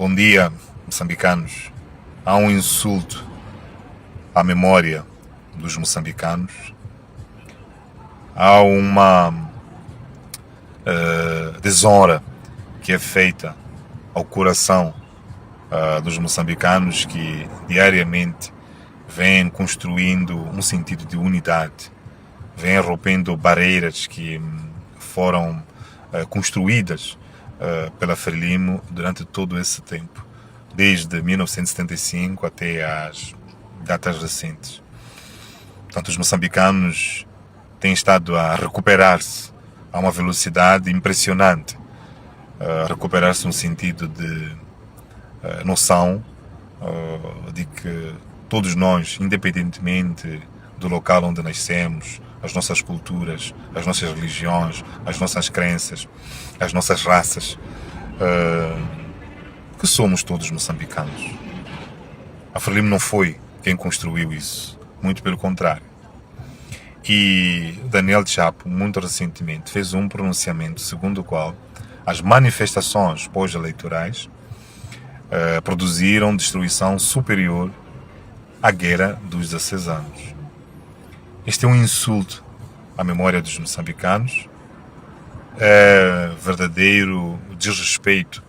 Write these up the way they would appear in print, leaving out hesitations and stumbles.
Bom dia, moçambicanos. Há um insulto à memória dos moçambicanos. Há uma desonra que é feita ao coração dos moçambicanos que diariamente vêm construindo um sentido de unidade, vêm rompendo barreiras que foram construídas pela Frelimo durante todo esse tempo, desde 1975 até às datas recentes. Portanto, os moçambicanos têm estado a recuperar-se a uma velocidade impressionante, a recuperar-se no sentido de noção de que todos nós, independentemente do local onde nascemos, as nossas culturas, as nossas religiões, as nossas crenças, as nossas raças, que somos todos moçambicanos. A Frelimo não foi quem construiu isso, muito pelo contrário. E Daniel Chapo, muito recentemente, fez um pronunciamento segundo o qual as manifestações pós-eleitorais produziram destruição superior à guerra dos 16 anos. Este é um insulto à memória dos moçambicanos, é verdadeiro desrespeito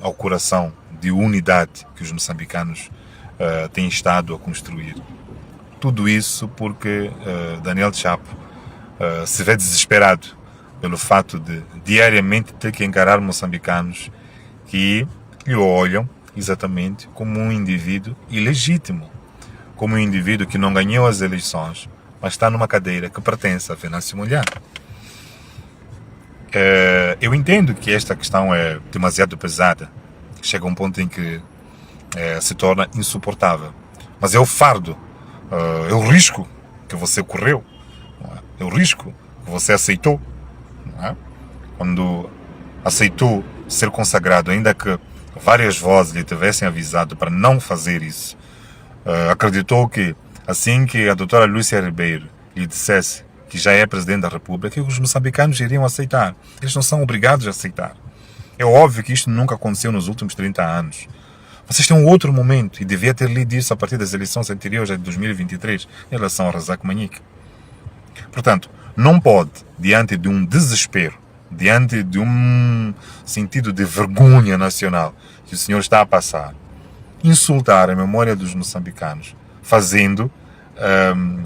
ao coração de unidade que os moçambicanos têm estado a construir. Tudo isso porque Daniel Chapo se vê desesperado pelo fato de diariamente ter que encarar moçambicanos que lhe olham exatamente como um indivíduo ilegítimo, como um indivíduo que não ganhou as eleições, mas está numa cadeira que pertence a Venâncio Mondlane. Eu entendo que esta questão é demasiado pesada, chega a um ponto em que se torna insuportável, mas é o fardo, é o risco que você correu, é o risco que você aceitou, não é? Quando aceitou ser consagrado, ainda que várias vozes lhe tivessem avisado para não fazer isso, acreditou que assim que a doutora Lúcia Ribeiro lhe dissesse que já é presidente da República, que os moçambicanos iriam aceitar. Eles não são obrigados a aceitar. É óbvio que isto nunca aconteceu nos últimos 30 anos. Vocês têm um outro momento e devia ter lido isso a partir das eleições anteriores de 2023 em relação ao Razak Manique. Portanto, não pode, diante de um desespero, diante de um sentido de vergonha nacional que o senhor está a passar, insultar a memória dos moçambicanos, fazendo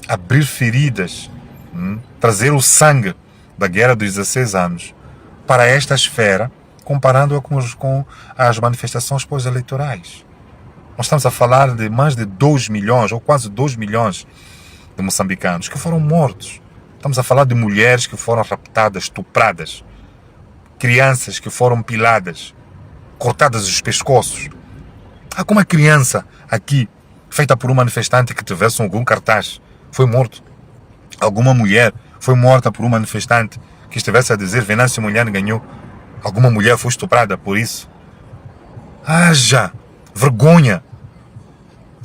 abrir feridas, trazer o sangue da guerra dos 16 anos para esta esfera, comparando-a com as manifestações pós-eleitorais. Nós estamos a falar de mais de 2 milhões, ou quase 2 milhões de moçambicanos que foram mortos. Estamos a falar de mulheres que foram raptadas, estupradas, crianças que foram piladas, cortadas os pescoços. Há como uma criança aqui, feita por um manifestante que tivesse algum cartaz, foi morto. Alguma mulher foi morta por um manifestante que estivesse a dizer Venâncio Mondlane ganhou. Alguma mulher foi estuprada por isso. Haja vergonha.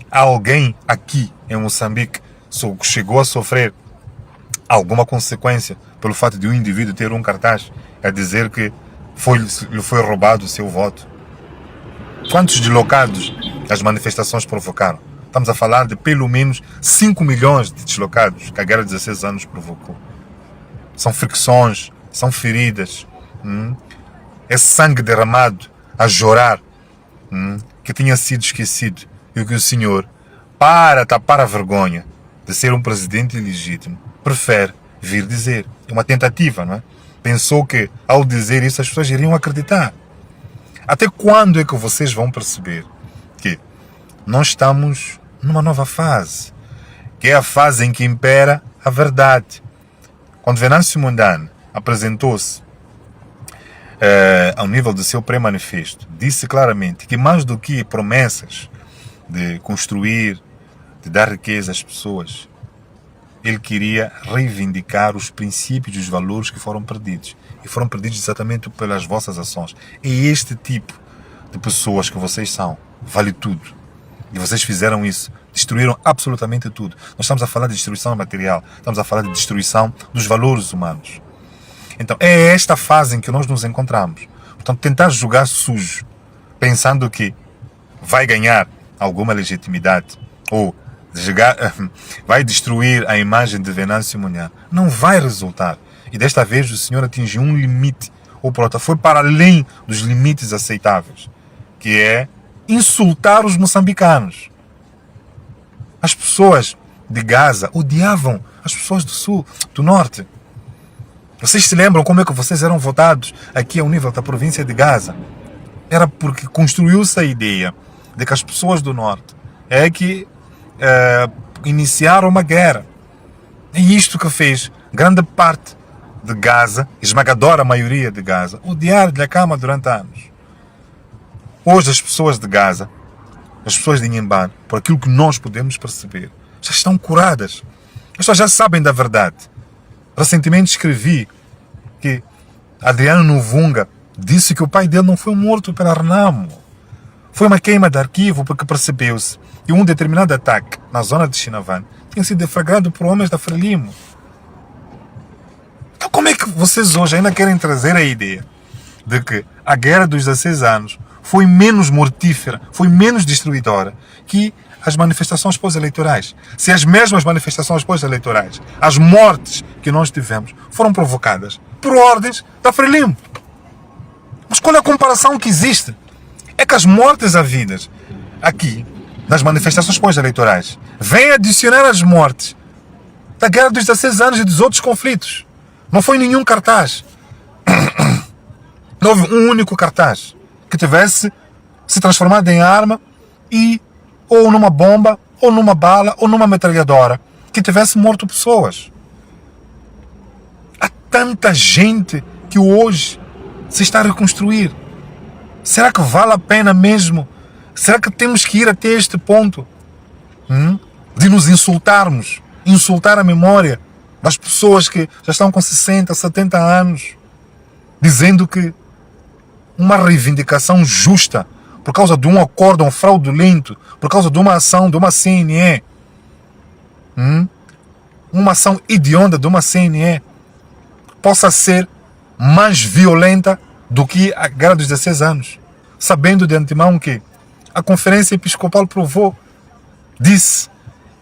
Há alguém aqui em Moçambique que chegou a sofrer alguma consequência pelo fato de um indivíduo ter um cartaz a dizer que lhe foi roubado o seu voto. Quantos deslocados as manifestações provocaram? Estamos a falar de pelo menos 5 milhões de deslocados que a guerra de 16 anos provocou. São fricções, são feridas, é sangue derramado a chorar, que tinha sido esquecido e que o senhor, para tapar a vergonha de ser um presidente ilegítimo, prefere vir dizer. É uma tentativa, não é? Pensou que ao dizer isso as pessoas iriam acreditar. Até quando é que vocês vão perceber que nós estamos numa nova fase, que é a fase em que impera a verdade? Quando Venâncio Mondlane apresentou-se ao nível do seu pré-manifesto, disse claramente que mais do que promessas de construir, de dar riqueza às pessoas, ele queria reivindicar os princípios e os valores que foram perdidos. E foram perdidos exatamente pelas vossas ações. É este tipo de pessoas que vocês são. Vale tudo. E vocês fizeram isso. Destruíram absolutamente tudo. Nós estamos a falar de destruição material. Estamos a falar de destruição dos valores humanos. Então, é esta fase em que nós nos encontramos. Portanto, tentar jogar sujo pensando que vai ganhar alguma legitimidade ou vai destruir a imagem de Venâncio Munhã. Não vai resultar. E desta vez o senhor atingiu um limite, ou pronto, foi para além dos limites aceitáveis, que é insultar os moçambicanos. As pessoas de Gaza odiavam as pessoas do sul, do norte. Vocês se lembram como é que vocês eram votados aqui ao nível da província de Gaza? Era porque construiu-se a ideia de que as pessoas do norte é que iniciaram uma guerra. É isto que fez grande parte de Gaza, esmagadora maioria de Gaza, odiar-lhe a cama durante anos. Hoje as pessoas de Gaza, as pessoas de Inhambane, por aquilo que nós podemos perceber, já estão curadas. As pessoas já sabem da verdade. Recentemente escrevi que Adriano Novunga disse que o pai dele não foi morto pela Renamo. Foi uma queima de arquivo porque percebeu-se que um determinado ataque na zona de Chinavane tinha sido deflagrado por homens da Frelimo. Então como é que vocês hoje ainda querem trazer a ideia de que a guerra dos 16 anos foi menos mortífera, foi menos destruidora que as manifestações pós-eleitorais? Se as mesmas manifestações pós-eleitorais, as mortes que nós tivemos, foram provocadas por ordens da Frelimo. Mas qual é a comparação que existe? É que as mortes havidas aqui, nas manifestações pós-eleitorais, vêm adicionar as mortes da guerra dos 16 anos e dos outros conflitos. Não foi nenhum cartaz. Não houve um único cartaz que tivesse se transformado em arma e ou numa bomba, ou numa bala, ou numa metralhadora, que tivesse morto pessoas. Há tanta gente que hoje se está a reconstruir. Será que vale a pena mesmo? Será que temos que ir até este ponto de nos insultarmos, insultar a memória das pessoas que já estão com 60, 70 anos, dizendo que uma reivindicação justa por causa de um acórdão fraudulento, por causa de uma ação de uma CNE, uma ação hedionda de uma CNE, possa ser mais violenta do que a guerra dos 16 anos, sabendo de antemão que a Conferência Episcopal provou, disse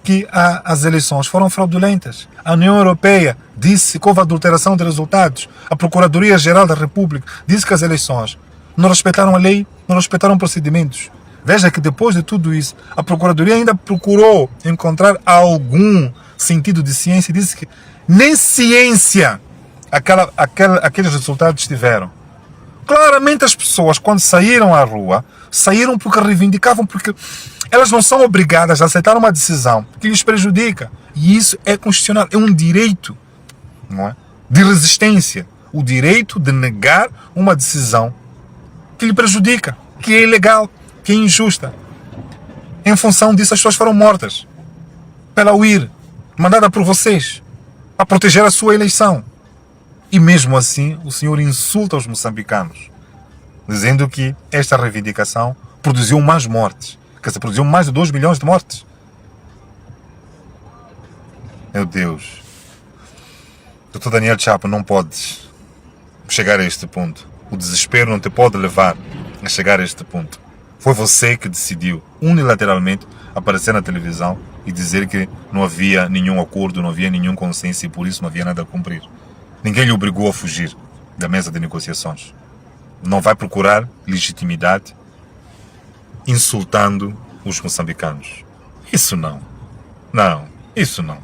que as eleições foram fraudulentas. A União Europeia disse que houve adulteração de resultados. A Procuradoria-Geral da República disse que as eleições não respeitaram a lei, não respeitaram procedimentos. Veja que depois de tudo isso, a Procuradoria ainda procurou encontrar algum sentido de ciência e disse que nem ciência aqueles resultados tiveram. Claramente as pessoas, quando saíram à rua, saíram porque reivindicavam, porque elas não são obrigadas a aceitar uma decisão que lhes prejudica. E isso é constitucional, é um direito, não é? De resistência. O direito de negar uma decisão que lhe prejudica, que é ilegal, que é injusta. Em função disso, as pessoas foram mortas pela UIR, mandada por vocês, para proteger a sua eleição. E mesmo assim, o senhor insulta os moçambicanos, dizendo que esta reivindicação produziu mais mortes. Quer dizer, produziu mais de 2 milhões de mortes. Meu Deus. Dr. Daniel Chapo, não podes chegar a este ponto. O desespero não te pode levar a chegar a este ponto. Foi você que decidiu unilateralmente aparecer na televisão e dizer que não havia nenhum acordo, não havia nenhum consenso e por isso não havia nada a cumprir. Ninguém lhe obrigou a fugir da mesa de negociações. Não vai procurar legitimidade insultando os moçambicanos. Isso não. Não, isso não.